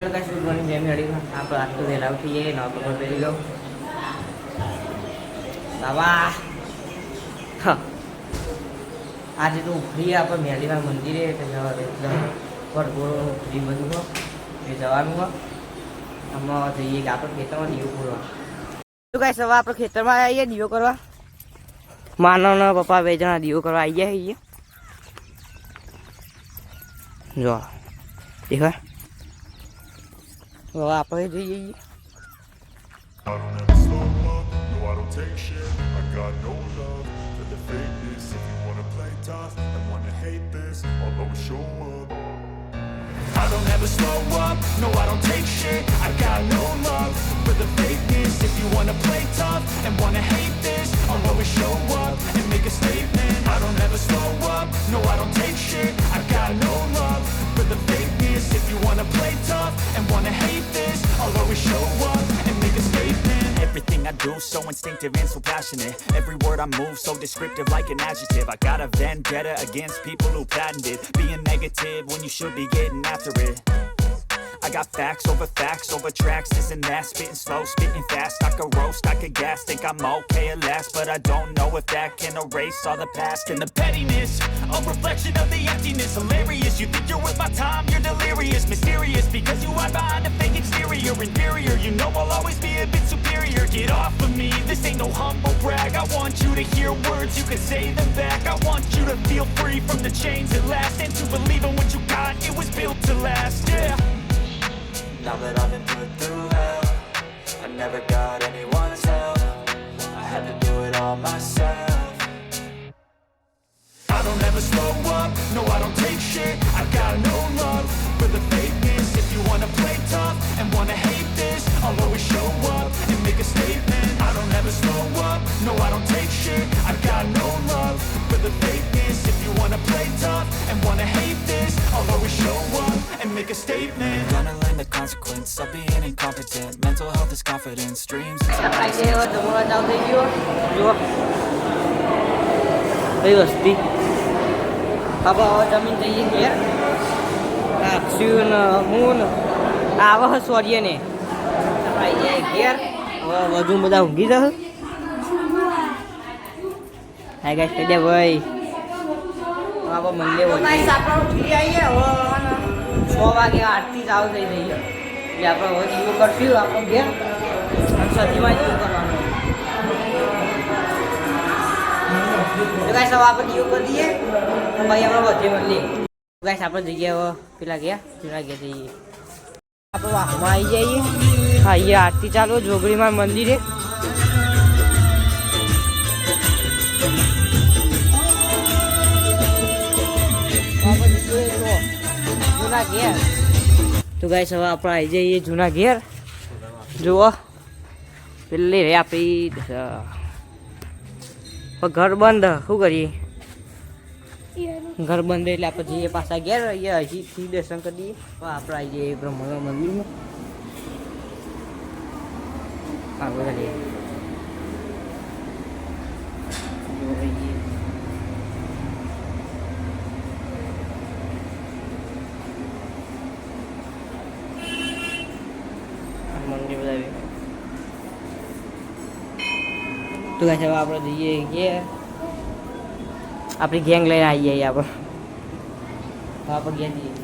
આપણે આટલું વહેલા ઉઠીએ નોકર પર પહેરી ગયો બાબા આજે તો ઉભરી આપણે મેલીમાં મંદિરે વડગોળો ફ્રી બધું હો એ જવાનું હો આમાં જઈએ કે આપણે ખેતરમાં દીવો પૂરવા શું કાંઈ સવારે આપણે ખેતરમાં આવીએ દીવો કરવા માનવના પપ્પા 2 જણા દીવો કરવા આવી ગયા છીએ જો દેખાય હવે આપણે જઈએ Take shit, I got no love for the fakeness. If you wanna play tough and wanna hate this, I'll always show up. I don't ever slow up, no I don't take shit. I got no love for the fakeness. If you wanna play tough and wanna hate this, I'll always show up and make a statement. I don't ever slow up, no I don't take shit. I got no love for the fakeness. If you wanna play tough and wanna hate this, I'll always show up and make a statement. Everything I do so instinctive and so passionate. Every word I move so descriptive like an adjective. I got a vendetta against people who patented being negative when you should be getting after it. I got facts over tracks, this and that. Spitting slow, spitting fast. I could roast, I could gas. Think I'm okay at last, but I don't know if that can erase all the past. And the pettiness, a reflection of the emptiness. Hilarious, you think you're worth my time, you're delirious. Mysterious, because you hide behind a fake exterior. Inferior, you know I'll always be a bit superior. Get off of me, this ain't no humble brag. I want you to hear words, you can say them back. I want you to feel free from the chains at last, and to believe in what you got, it was built to last, yeah. Now that I've been put through hell, I never got anyone's help. I had to do it all myself. I don't ever slow up, no I don't take shit. I got no love for the fakeness. If you wanna play tough and wanna hate this, I'll always show up and make a statement. I don't ever slow up, no I don't take shit. I got no love for the fakeness. If you wanna play tough and wanna hate this, I'll always show up and make a statement. Gonna learn the consequence of being incompetent. Mental health is confidence, dreams કઈ વસ્તી હવે જમીન જઈએ ઘેર અક્ષુને હું આવા સોરીએ ને આવી જાય ઘેર હવે વધુ બધા ઊંઘી જશે હાય ગાઈસ કહી દે ભાઈ આપણે મંદિર આપણે ઉઠી આવીએ હવે 6 વાગે આરતી ચાલુ થઈ ગઈ છે એટલે આપણે હવે દીવો કરશું આપણે ઘેર સતીમાં દીવો કરવાનો તો ગાઈસ હવે આપણે દીવો કરી દઈએ ભાઈ આપણે બધે મળીએ ગાઈસ આપણે જઈએ હવે પેલા ગયા જૂના ગયા જઈએ આપણે વાહમાં આવી જઈએ હા અહીંયા આરતી ચાલુ જોગણીમાં મંદિરે જૂના ઘેર તો ગાઈસ હવે આપણે આવી જઈએ જૂના ઘેર જુઓ પેલી રે આપી ઘર બંધ શું કરીએ ઘર બંધ એટલે આપણે જઈએ પાછા ઘેર રહીએ અહીંથી દર્શન કરી દઈએ આપણે આવી જઈએ બ્રહ્મા મંદિરમાં હા બધા લઈએ મંદિર બધા તો ગાઈસ હવે આપણે જઈએ ઘેર આપણી ગેંગ લઈને આવી જઈએ આપણે ઘેર જઈએ